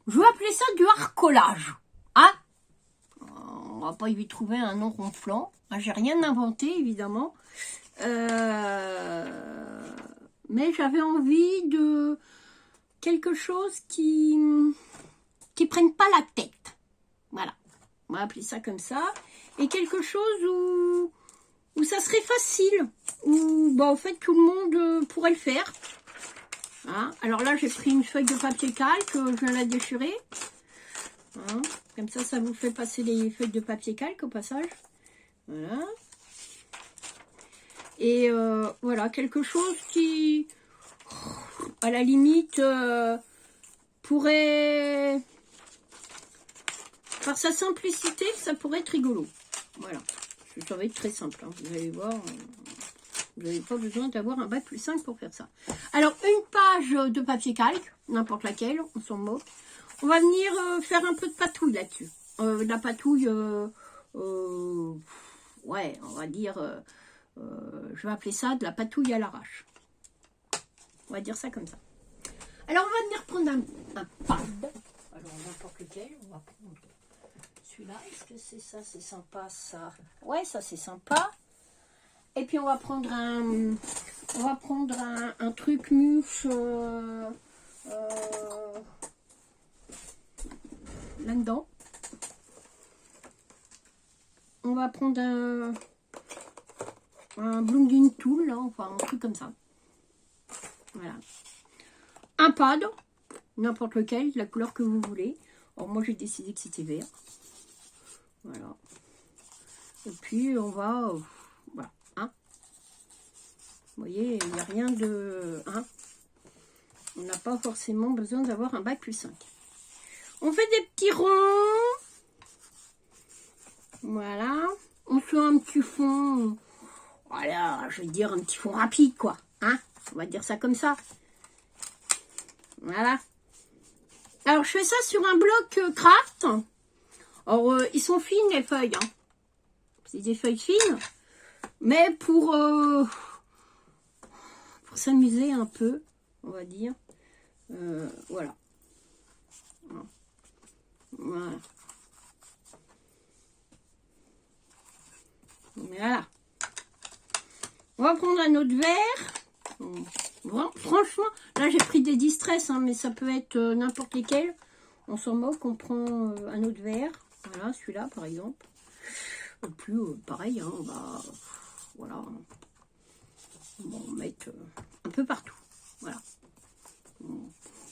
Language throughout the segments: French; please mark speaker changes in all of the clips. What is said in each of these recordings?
Speaker 1: je vais appeler ça du harcolage. Hein? On va pas lui trouver un nom ronflant. Hein, j'ai rien inventé, évidemment. Mais j'avais envie de quelque chose qui prenne pas la tête. Voilà. On va appeler ça comme ça. Et quelque chose où ça serait facile. Où, bah, en fait, tout le monde pourrait le faire. Hein? Alors là, j'ai pris une feuille de papier calque. Je viens la déchirer. Hein? Comme ça vous fait passer les feuilles de papier calque au passage. Voilà. Et voilà, quelque chose qui, à la limite, pourrait, par sa simplicité, ça pourrait être rigolo. Voilà, ça va être très simple, hein. Vous allez voir, vous n'avez pas besoin d'avoir un bac plus 5 pour faire ça. Alors, une page de papier calque, n'importe laquelle, on s'en moque. On va venir faire un peu de patouille là-dessus. De la patouille, ouais, on va dire... je vais appeler ça de la patouille à l'arrache. On va dire ça comme ça. Alors, on va venir prendre un pad. Alors, n'importe lequel. On va prendre celui-là. Est-ce que c'est ça? C'est sympa, ça. Ouais, ça, c'est sympa. Et puis, on va prendre un truc mouche là-dedans. On va prendre un blooming tool, là, enfin un truc comme ça. Voilà. Un pad, n'importe lequel, la couleur que vous voulez. Alors moi j'ai décidé que c'était vert. Voilà. Et puis on va... voilà. Hein. Vous voyez, il n'y a rien de... Hein. On n'a pas forcément besoin d'avoir un bac plus 5. On fait des petits ronds. Voilà. On fait un petit fond... Voilà, je vais dire un petit fond rapide, quoi. Hein? On va dire ça comme ça. Voilà. Alors, je fais ça sur un bloc craft. Alors, ils sont fines, les feuilles. Hein. C'est des feuilles fines. Mais pour s'amuser un peu, on va dire. Voilà. Voilà. Voilà. On va prendre un autre verre. Franchement, là j'ai pris des distress, hein, mais ça peut être n'importe lesquels. On s'en moque, on prend un autre verre. Voilà, celui-là par exemple. Et puis pareil, hein, on va voilà, on va en mettre un peu partout. Voilà.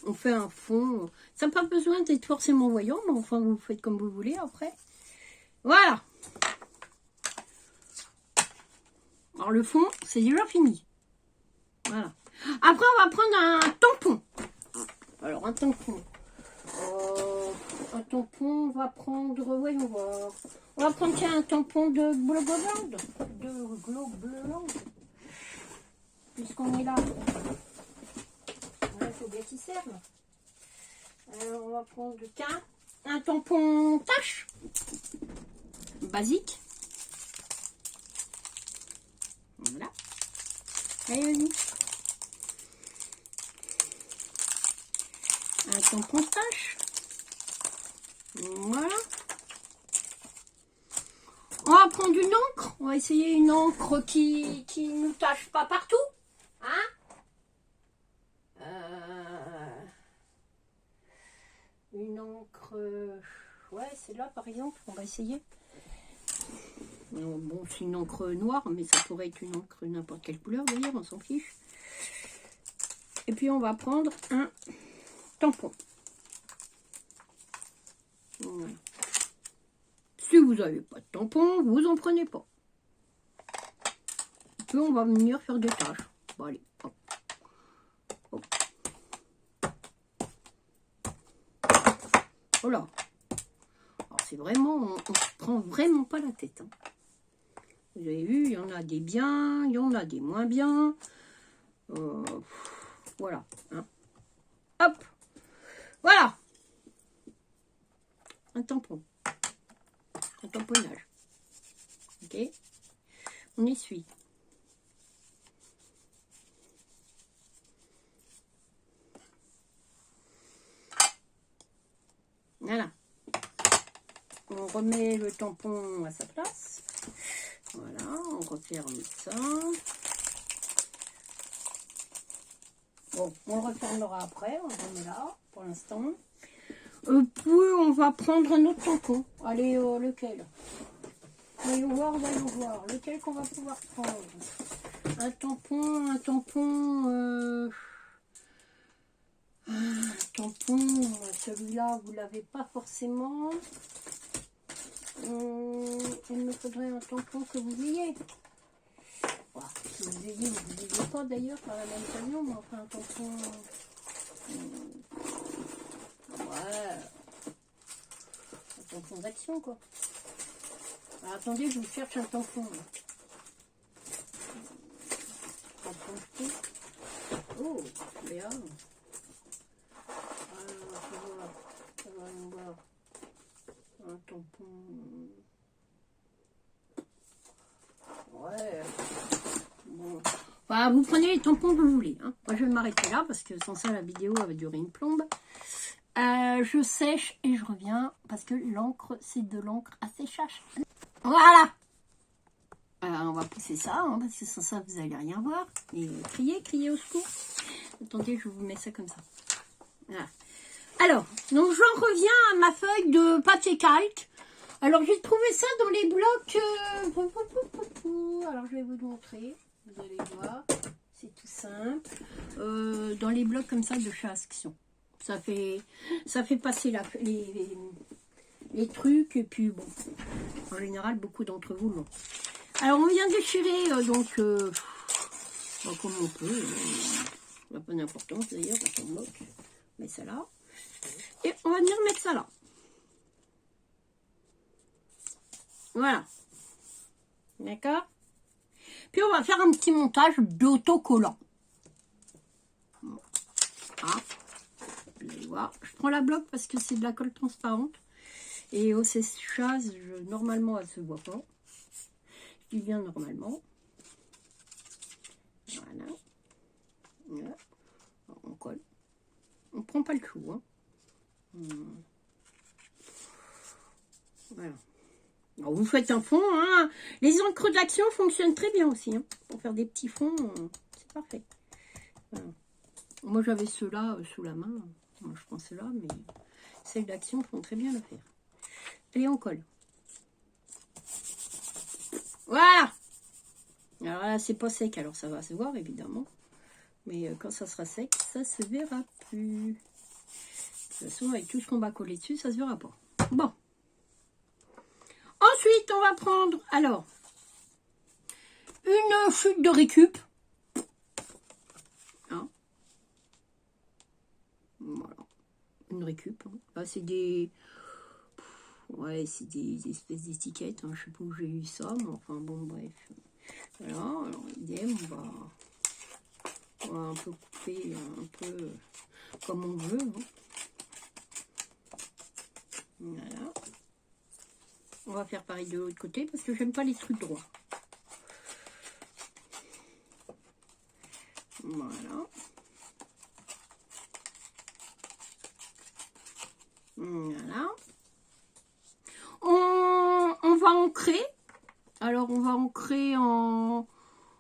Speaker 1: On fait un fond. Ça n'a pas besoin d'être forcément voyant, mais enfin vous faites comme vous voulez après. Voilà. Alors le fond, c'est déjà fini. Voilà. Après, on va prendre un tampon. Alors, un tampon. Un tampon, on va prendre... Voyons voir. On va prendre tiens, un tampon de Globeland. De Globeland. Puisqu'on est là. Il faut bien qu'il serve. Alors, on va prendre tiens, un tampon tache. Basique. Voilà. Allez, vas-y. Un tampon tache. Voilà. On va prendre une encre. On va essayer une encre qui ne nous tâche pas partout. Hein? Une encre... ouais, c'est là par exemple. On va essayer. Bon, c'est une encre noire, mais ça pourrait être une encre n'importe quelle couleur d'ailleurs, on s'en fiche. Et puis on va prendre un tampon. Voilà. Si vous n'avez pas de tampon, vous en prenez pas. Et puis on va venir faire des tâches. Bon, allez, hop. Hop. Voilà. Alors c'est vraiment, on ne prend vraiment pas la tête. Hein. Vous avez vu, il y en a des biens, il y en a des moins bien. Voilà. Hein. Hop. Voilà. Un tampon. Un tamponnage. Ok. On essuie. Voilà. On remet le tampon à sa place. Voilà, on referme ça. Bon, on le refermera après, on le remet là, pour l'instant. Puis on va prendre un autre tampon. Allez, lequel? Voyons voir. Lequel qu'on va pouvoir prendre? Un tampon, celui-là, vous l'avez pas forcément. Il me faudrait un tampon que vous ayez. Voilà, si vous ayez ou vous n'ayez pas d'ailleurs par la même occasion, mais enfin un tampon. Ouais. Un tampon d'action quoi. Alors, attendez, je vous cherche un tampon. Tampon de thé. Oh, Léa. Alors, on va voir. Un tampon. Ouais. Bon. Bah, vous prenez les tampons que vous voulez. Hein. Moi, je vais m'arrêter là parce que sans ça, la vidéo va durer une plombe. Je sèche et je reviens parce que l'encre, c'est de l'encre à séchage. Voilà. On va pousser ça hein, parce que sans ça, vous n'allez rien voir. Et criez au secours. Attendez, je vous mets ça comme ça. Voilà. Alors, donc j'en reviens à ma feuille de papier calque. Alors, j'ai trouvé ça dans les blocs... Alors, je vais vous montrer. Vous allez voir. C'est tout simple. Dans les blocs comme ça de chez Action. Ça fait passer les trucs. Et puis, bon, en général, beaucoup d'entre vous l'ont. Alors, on vient déchirer, bon, comme on peut. Ça n'a pas d'importance, d'ailleurs, on s'en moque. On met ça là. Et on va venir mettre ça là. Voilà. D'accord? Puis on va faire un petit montage d'autocollant. Ah. Vous allez voir. Je prends la bloc parce que c'est de la colle transparente. Et au séchage, normalement, elle se voit pas. Je dis bien normalement. Voilà. Voilà. On colle. On prend pas le chou. Hein. Voilà. Alors vous faites un fond. Hein. Les encres d'action fonctionnent très bien aussi. Hein. Pour faire des petits fonds, c'est parfait. Voilà. Moi j'avais ceux-là sous la main. Moi, je prends ceux-là, mais celles d'action font très bien l'affaire. Et on colle. Voilà. Alors là, c'est pas sec, alors ça va se voir évidemment. Mais quand ça sera sec, ça se verra plus. De toute façon, avec tout ce qu'on va coller dessus, ça se verra pas. Bon. Ensuite, on va prendre, alors, une chute de récup. Hein. Voilà. Une récup. Hein. Là, c'est des... Ouais, c'est des espèces d'étiquettes. Hein. Je sais pas où j'ai eu ça, mais enfin, bon, bref. Voilà, alors, idem, on va un peu couper, un peu comme on veut. Hein. Voilà. On va faire pareil de l'autre côté parce que j'aime pas les trucs droits. Voilà. Voilà. On va ancrer. Alors on va ancrer en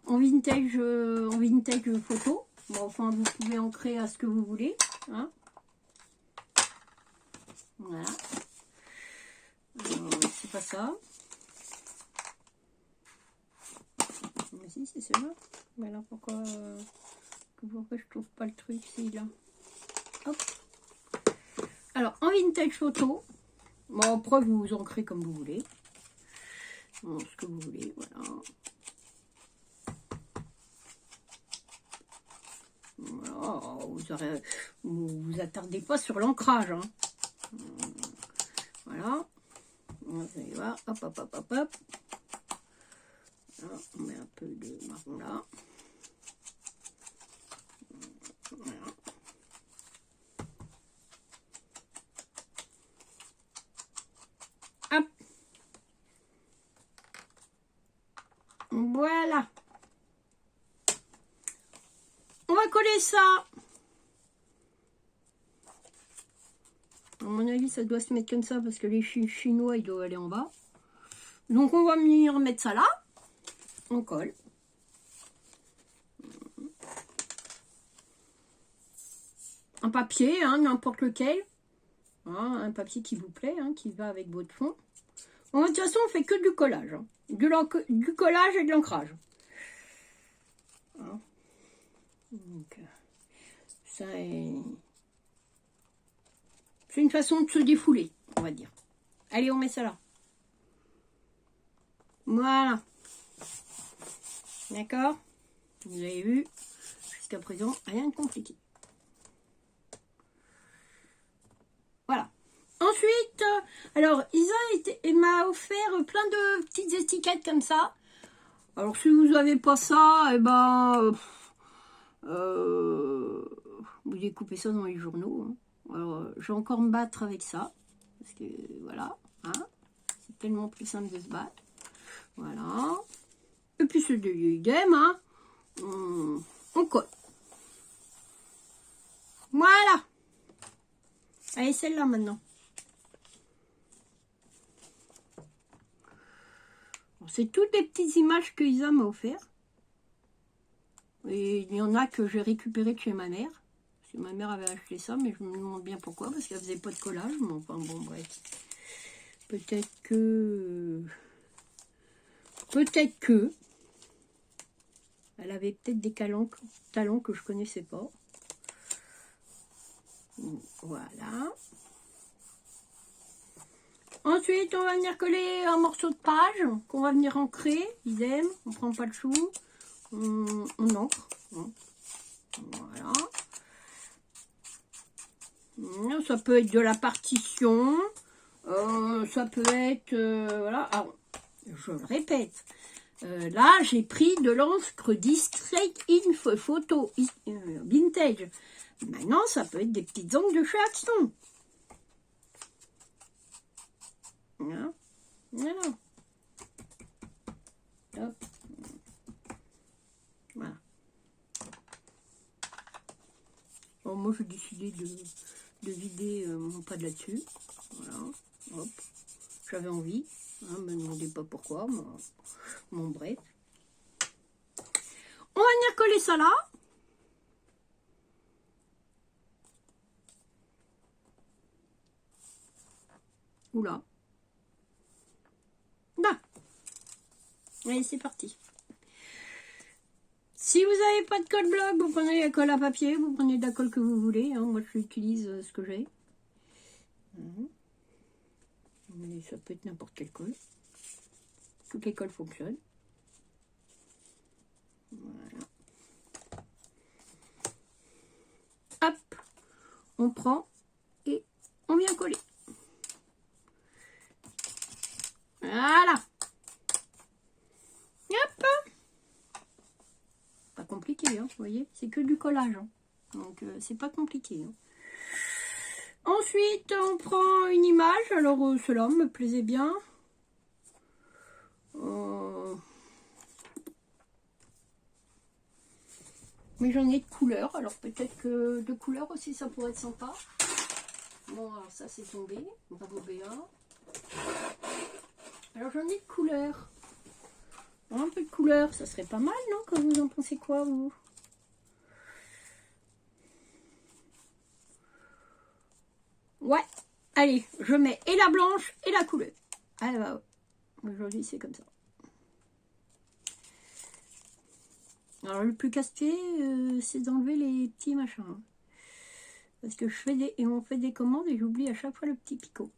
Speaker 1: vintage photo. Bon, enfin vous pouvez ancrer à ce que vous voulez. Hein. Voilà. C'est pas ça. Mais si, c'est celui-là. Mais alors pourquoi je trouve pas le truc, c'est là. Hop. Alors en vintage photo. Bon, après vous ancrez comme vous voulez. Bon, ce que vous voulez, voilà. Voilà, vous attardez pas sur l'ancrage. Hein. Voilà. Vous allez voir, hop, hop, hop, hop, hop. Voilà, on met un peu de marron là. Voilà. Hop. Voilà. On va coller ça À mon avis, ça doit se mettre comme ça parce que les chinois, ils doivent aller en bas. Donc, on va venir mettre ça là. On colle. Un papier, hein, n'importe lequel. Hein, un papier qui vous plaît, hein, qui va avec votre fond. Bon, de toute façon, on fait que du collage. Hein. Du collage et de l'ancrage. Hein. Donc, ça est... C'est une façon de se défouler, on va dire. Allez, on met ça là. Voilà. D'accord? Vous avez vu, jusqu'à présent, rien de compliqué. Voilà. Ensuite, alors, Isa m'a offert plein de petites étiquettes comme ça. Alors, si vous n'avez pas ça, eh ben... vous découpez ça dans les journaux. Hein. Alors, je vais encore me battre avec ça. Parce que, voilà. Hein, c'est tellement plus simple de se battre. Voilà. Et puis, c'est de l'idem. Hein. On colle. Voilà. Allez, celle-là maintenant. C'est toutes les petites images que Isa m'a offert. Et il y en a que j'ai récupéré de chez ma mère. Parce que ma mère avait acheté ça, mais je me demande bien pourquoi. Parce qu'elle faisait pas de collage. Mais enfin, bon, bref. Peut-être que... Elle avait peut-être des talents que je connaissais pas. Voilà. Ensuite, on va venir coller un morceau de page qu'on va venir ancrer. Idem, on prend pas le chou. On ancre. Voilà. Ça peut être de la partition. Ça peut être... voilà. Alors, je le répète. Là, j'ai pris de l'encre Distress In Photo Vintage. Maintenant, ça peut être des petites encres de chez Action. Voilà. Voilà. Hop. Voilà. Bon, moi, j'ai décidé de vider mon pad là-dessus. Voilà. Hop. J'avais envie. Hein, me demandez pas pourquoi. Bon, bref. On va venir coller ça là. Oula. Là. Allez, c'est parti. Si vous n'avez pas de colle bloc, vous prenez la colle à papier, vous prenez de la colle que vous voulez. Hein. Moi, j'utilise ce que j'ai. Mais ça peut être n'importe quelle colle. Toutes les colles fonctionnent. Voilà. Hop. On prend et on vient coller. Voilà. Hop. Pas compliqué, hein, vous voyez. C'est que du collage. Hein. Donc, c'est pas compliqué. Hein. Ensuite, on prend une image. Alors, cela me plaisait bien. Mais j'en ai de couleurs. Alors, peut-être que de couleurs aussi, ça pourrait être sympa. Bon, alors ça, c'est tombé. Bravo, Béa. Alors, j'en ai de couleurs. Un peu de couleurs, ça serait pas mal, non? Quand vous en pensez quoi, vous? Ouais. Allez, je mets et la blanche et la couleur. Ah bah, aujourd'hui, c'est comme ça. Alors, le plus casse-pied, c'est d'enlever les petits machins. Hein. Parce que on fait des commandes et j'oublie à chaque fois le petit picot.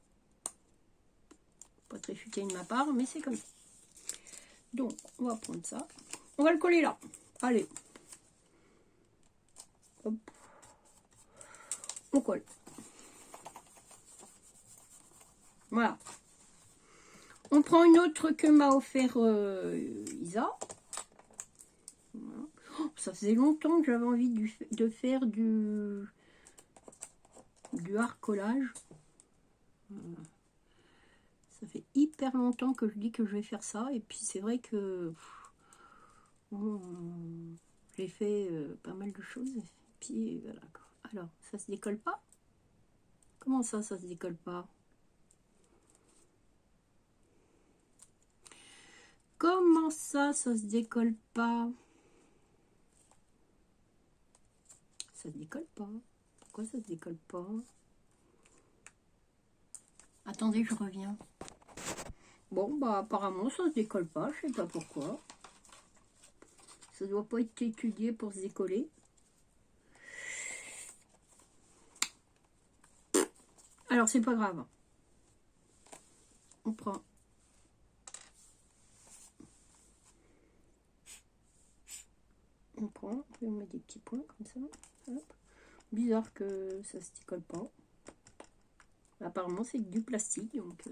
Speaker 1: Pas très futé de ma part, mais c'est comme ça. Donc, on va prendre ça. On va le coller là. Allez. Hop. On colle. Voilà. On prend une autre que m'a offert Isa. Voilà. Oh, ça faisait longtemps que j'avais envie de faire du hard collage. Ça fait hyper longtemps que je dis que je vais faire ça. Et puis c'est vrai que j'ai fait pas mal de choses. Et puis voilà. Alors, ça se décolle pas. Comment ça se décolle pas? Comment ça se décolle pas? Ça se décolle pas. Pourquoi ça se décolle pas? Attendez, je reviens. Bon, bah apparemment ça se décolle pas, je sais pas pourquoi. Ça doit pas être étudié pour se décoller. Alors c'est pas grave. On prend. On prend, on met des petits points comme ça. Hop. Bizarre que ça se décolle pas. Apparemment c'est du plastique, donc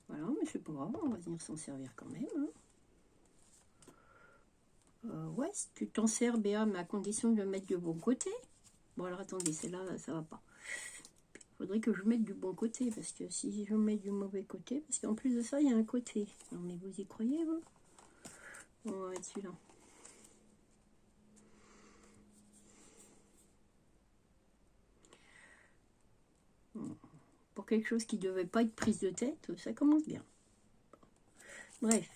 Speaker 1: voilà, mais c'est pas grave, on va venir s'en servir quand même. Hein. Ouais, si tu t'en sers, Béa, mais à condition de le mettre du bon côté. Bon alors attendez, celle-là, ça va pas. Faudrait que je mette du bon côté, parce que si je mets du mauvais côté, parce qu'en plus de ça, il y a un côté. Non mais vous y croyez, vous? On va mettre celui-là. Pour quelque chose qui devait pas être prise de tête, ça commence bien. Bref.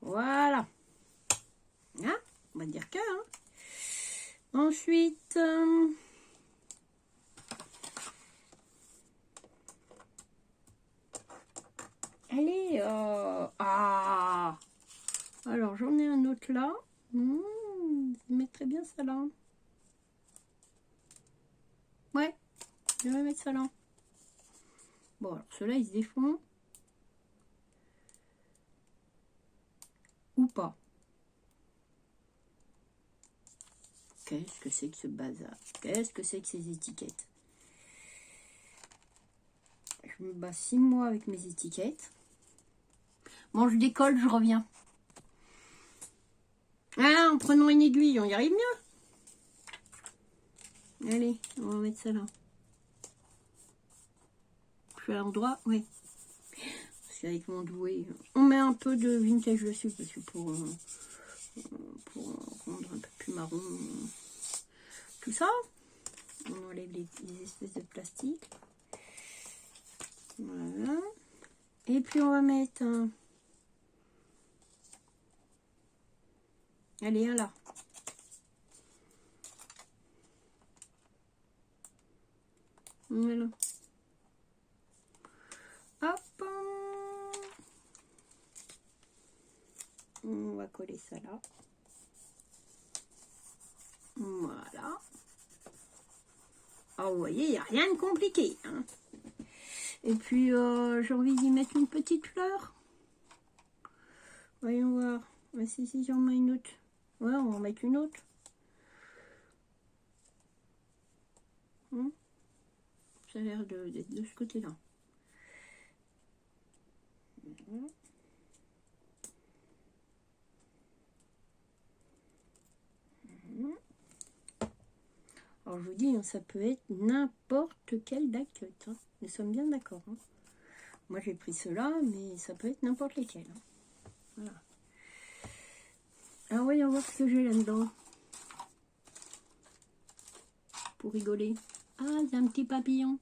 Speaker 1: Voilà. Hein, on va dire que. Hein. Ensuite. Allez. Ah. Alors, j'en ai un autre là. Je mettrais bien ça là. Ouais. Je vais mettre ça là. Bon, alors ceux-là, ils se défont. Ou pas. Qu'est-ce que c'est que ce bazar? Qu'est-ce que c'est que ces étiquettes? Je me bats 6 mois avec mes étiquettes. Bon, je décolle, je reviens. Ah, en prenant une aiguille, on y arrive mieux. Allez, on va mettre ça là. Je suis à l'endroit, oui. C'est avec mon doué. On met un peu de vintage dessus parce que pour rendre un peu plus marron tout ça. On enlève les espèces de plastique. Voilà. Et puis on va mettre un... Allez, un là. Voilà. Hop. On va coller ça là. Voilà. Alors, vous voyez, il n'y a rien de compliqué. Hein. Et puis, j'ai envie d'y mettre une petite fleur. Voyons voir. Ah, si, j'en mets une autre. Ouais, on va en mettre une autre. Ça a l'air d'être de ce côté-là. Alors je vous dis, ça peut être n'importe quel daquette. Hein. Nous sommes bien d'accord. Hein. Moi j'ai pris cela, mais ça peut être n'importe lesquels. Hein. Voilà. Alors voyons voir ce que j'ai là-dedans. Pour rigoler. Ah, c'est un petit papillon.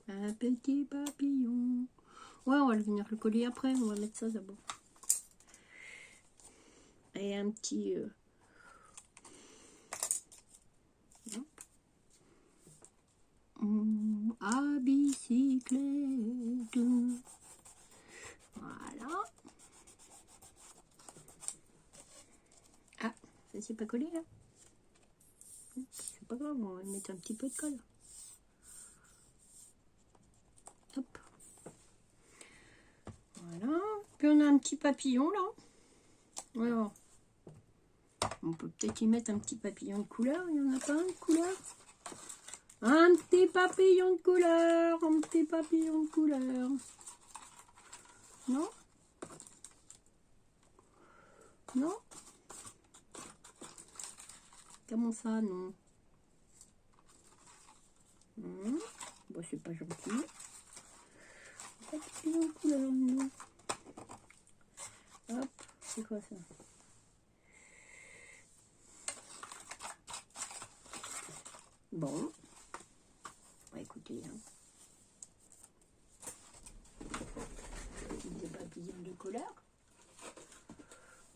Speaker 1: Un petit papillon. Ouais, on va venir le coller après. On va mettre ça d'abord. Et un petit... à bicyclette. Voilà. Ah, ça s'est pas collé là. C'est pas grave, on va mettre un petit peu de colle. Hop. Voilà. Puis on a un petit papillon là. Alors, on peut peut-être y mettre un petit papillon de couleur. Il n'y en a pas un de couleur? Un petit papillon de couleur. Un petit papillon de couleur. Non? Non? Comment ça, non? Bon, c'est pas gentil. Pas de papillon de couleur, non. Hop, c'est quoi ça? Bon. Bah, écoutez, hein. Des papillons de couleur.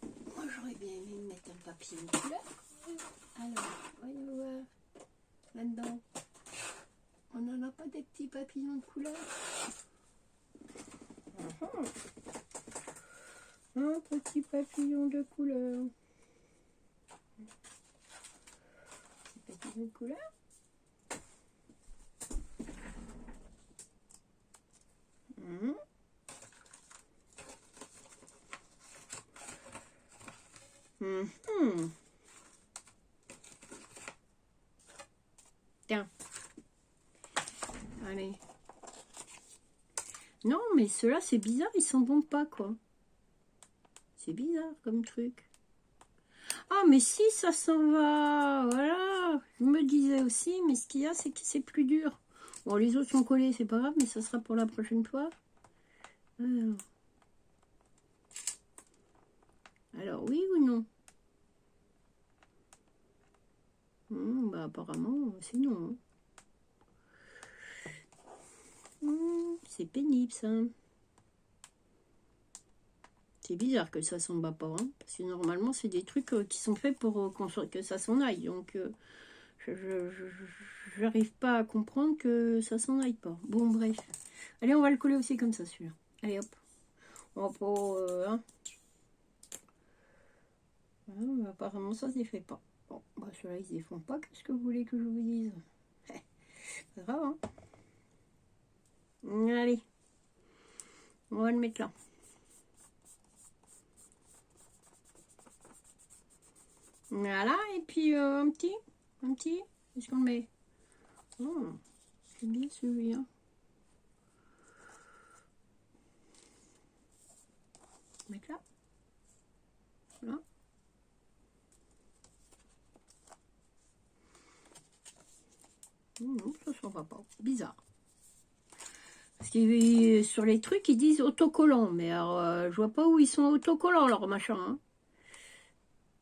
Speaker 1: Moi, j'aurais bien aimé me mettre un papillon de couleur. Alors, voyons voir. Là-dedans. On n'en a pas des petits papillons de couleur. Un petit papillon de couleur. Petit papillon de couleur. Tiens. Allez. Non, mais ceux-là, c'est bizarre, ils s'en vont pas, quoi. C'est bizarre comme truc. Ah, mais si, ça s'en va. Voilà. Je me disais aussi, mais ce qu'il y a, c'est que c'est plus dur. Bon, les autres sont collés, c'est pas grave, mais ça sera pour la prochaine fois. Alors oui ou non? Bah, apparemment, c'est non. C'est pénible, ça. C'est bizarre que ça s'en va pas, hein, parce que normalement, c'est des trucs qui sont faits pour que ça s'en aille. Donc, je n'arrive pas à comprendre que ça s'en aille pas. Bon, bref. Allez, on va le coller aussi comme ça, celui-là. Allez, hop. On va pas... apparemment, ça se défait pas. Bon, bah, ceux-là, ils se défont pas. Qu'est-ce que vous voulez que je vous dise? C'est grave, hein. Allez. On va le mettre là. Voilà, et puis un petit, est-ce qu'on le met? Oh, j'aime bien celui-là. Mettre là. Voilà. Non, ça s'en va pas. Bizarre. Parce que sur les trucs, ils disent autocollants. Mais alors, je vois pas où ils sont autocollants, leur machin. Hein.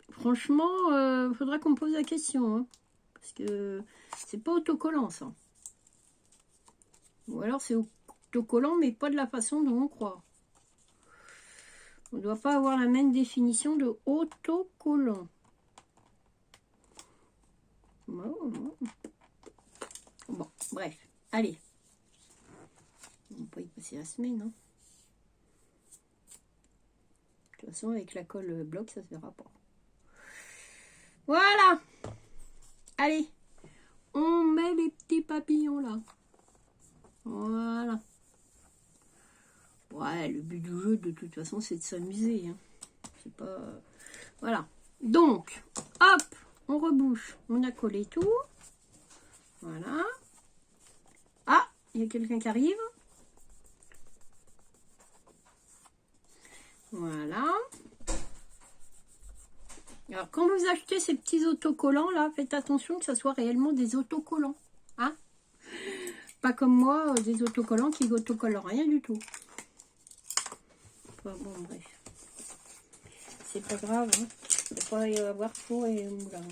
Speaker 1: Franchement, faudra qu'on me pose la question. Hein. Parce que c'est pas autocollant, ça. Ou alors c'est autocollant, mais pas de la façon dont on croit. On ne doit pas avoir la même définition de autocollant. Bon, bref. Allez. On peut y passer la semaine. Hein. De toute façon, avec la colle bloc, ça se verra pas. Voilà. Allez. On met les petits papillons là. Voilà. Ouais, le but du jeu, de toute façon, c'est de s'amuser. Hein. C'est pas... Voilà. Donc, hop, on rebouche. On a collé tout. Voilà. Ah, il y a quelqu'un qui arrive. Voilà. Alors, quand vous achetez ces petits autocollants, là, faites attention que ça soit réellement des autocollants. Hein? Pas comme moi, des autocollants qui autocollent rien du tout. Enfin, bon, bref. C'est pas grave. Hein. Il ne faut pas y avoir faux et moulin.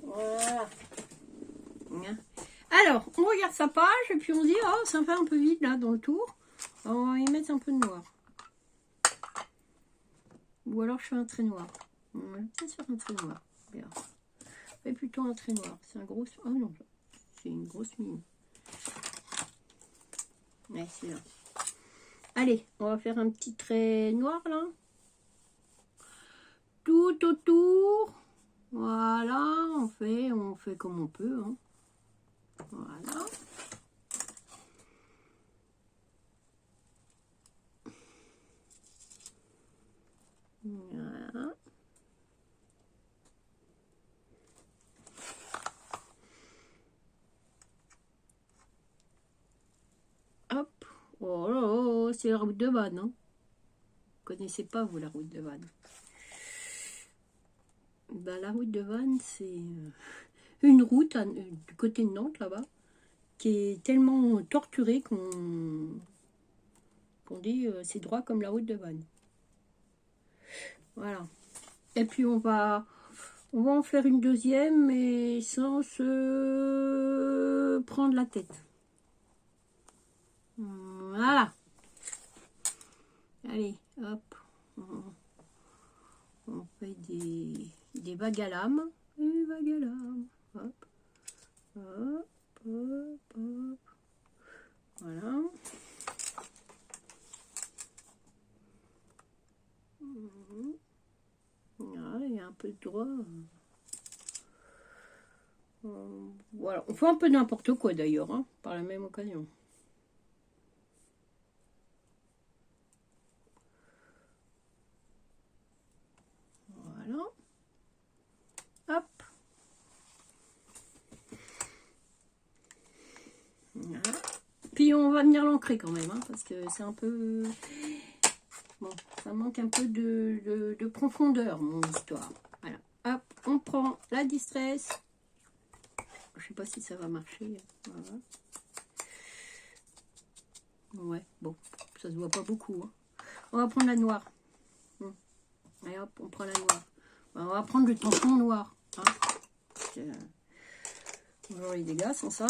Speaker 1: Voilà. Alors, on regarde sa page et puis on se dit, oh, ça fait un peu vide là dans le tour. On va y mettre un peu de noir. Ou alors je fais un trait noir. On va peut-être faire un trait noir. Bien. Je fais plutôt un trait noir. C'est un gros... Oh non, c'est une grosse mine. Ouais, c'est là. Allez, on va faire un petit trait noir là. Tout autour. Voilà, on fait comme on peut. Hein. Voilà. Voilà. Hop. Oh là là, c'est la route de Vannes. Hein. Vous connaissez pas, vous, la route de Vannes. Ben, la route de Vannes, c'est une route du côté de Nantes, là-bas, qui est tellement torturée qu'on dit c'est droit comme la route de Vannes. Voilà. Et puis on va en faire une deuxième, mais sans se prendre la tête. Voilà. Allez, hop. On fait des vagues à lame. Des vagues à lame. Hop. Hop, hop, hop. Voilà. Voilà, il y a un peu de droit. Voilà, on fait un peu n'importe quoi d'ailleurs, hein, par la même occasion. Voilà. Hop. Voilà. Puis on va venir l'ancrer quand même, hein, parce que c'est un peu... Bon, ça manque un peu de profondeur, mon histoire. Voilà. Hop, on prend la distress. Je sais pas si ça va marcher. Voilà. Ouais, bon, ça se voit pas beaucoup. Hein. On va prendre la noire. Et hop, on prend la noire. On va prendre le tampon noir. Hein. Bonjour les dégâts sans ça.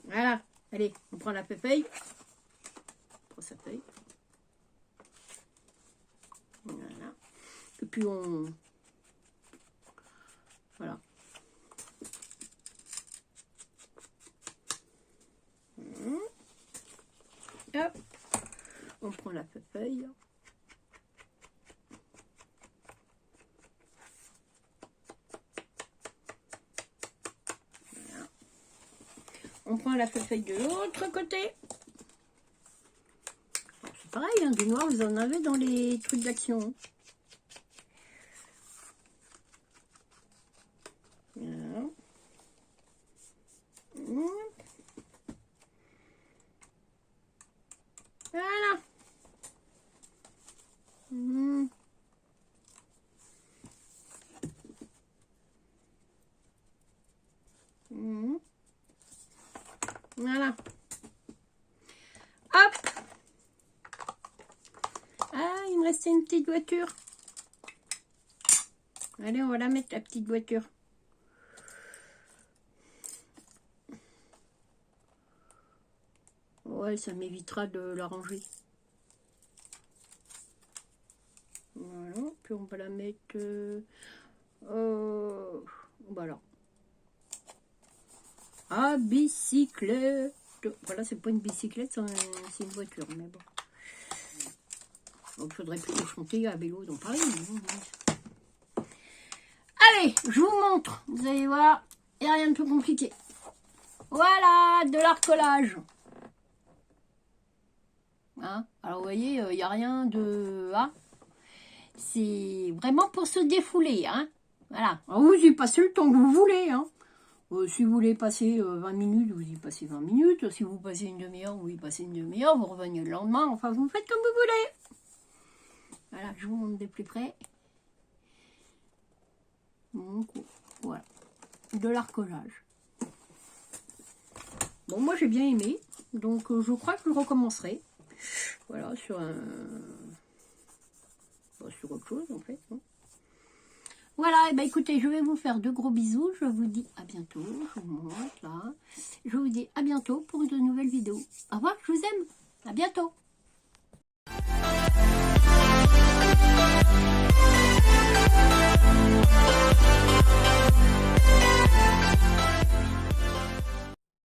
Speaker 1: Voilà. Allez, on prend la feuille. On prend sa feuille. Voilà. Et puis on... Voilà. Hop. On prend la feuille. Voilà. On prend la feuille de l'autre côté. C'est pareil, hein, du noir, vous en avez dans les trucs d'action. Voilà. Voilà. Voilà. Hop. Ah, il me restait une petite voiture. Allez, on va la mettre, la petite voiture. Ouais, ça m'évitera de la ranger. Voilà, puis on va la mettre... voilà. Ah, bicyclette. Voilà, c'est pas une bicyclette, c'est une voiture, mais bon. Donc, il faudrait plutôt chanter à vélo dans Paris. Allez, je vous montre. Vous allez voir, il n'y a rien de plus compliqué. Voilà, de l'arcolage. Hein, alors, vous voyez, il n'y a rien de... Hein, c'est vraiment pour se défouler. Hein, voilà. Alors, vous y passez le temps que vous voulez. Hein. Si vous voulez passer 20 minutes, vous y passez 20 minutes. Si vous passez une demi-heure, vous y passez une demi-heure. Vous revenez le lendemain. Enfin, vous faites comme vous voulez. Voilà, je vous montre de plus près. Donc, voilà. De l'arcolage. Bon, moi, j'ai bien aimé. Donc, je crois que je le recommencerai. Voilà, sur un... Bon, sur autre chose, en fait. Hein. Voilà, et ben écoutez, je vais vous faire de gros bisous. Je vous dis à bientôt. Je vous montre là. Je vous dis à bientôt pour de nouvelles vidéos. Au revoir, je vous aime. À bientôt.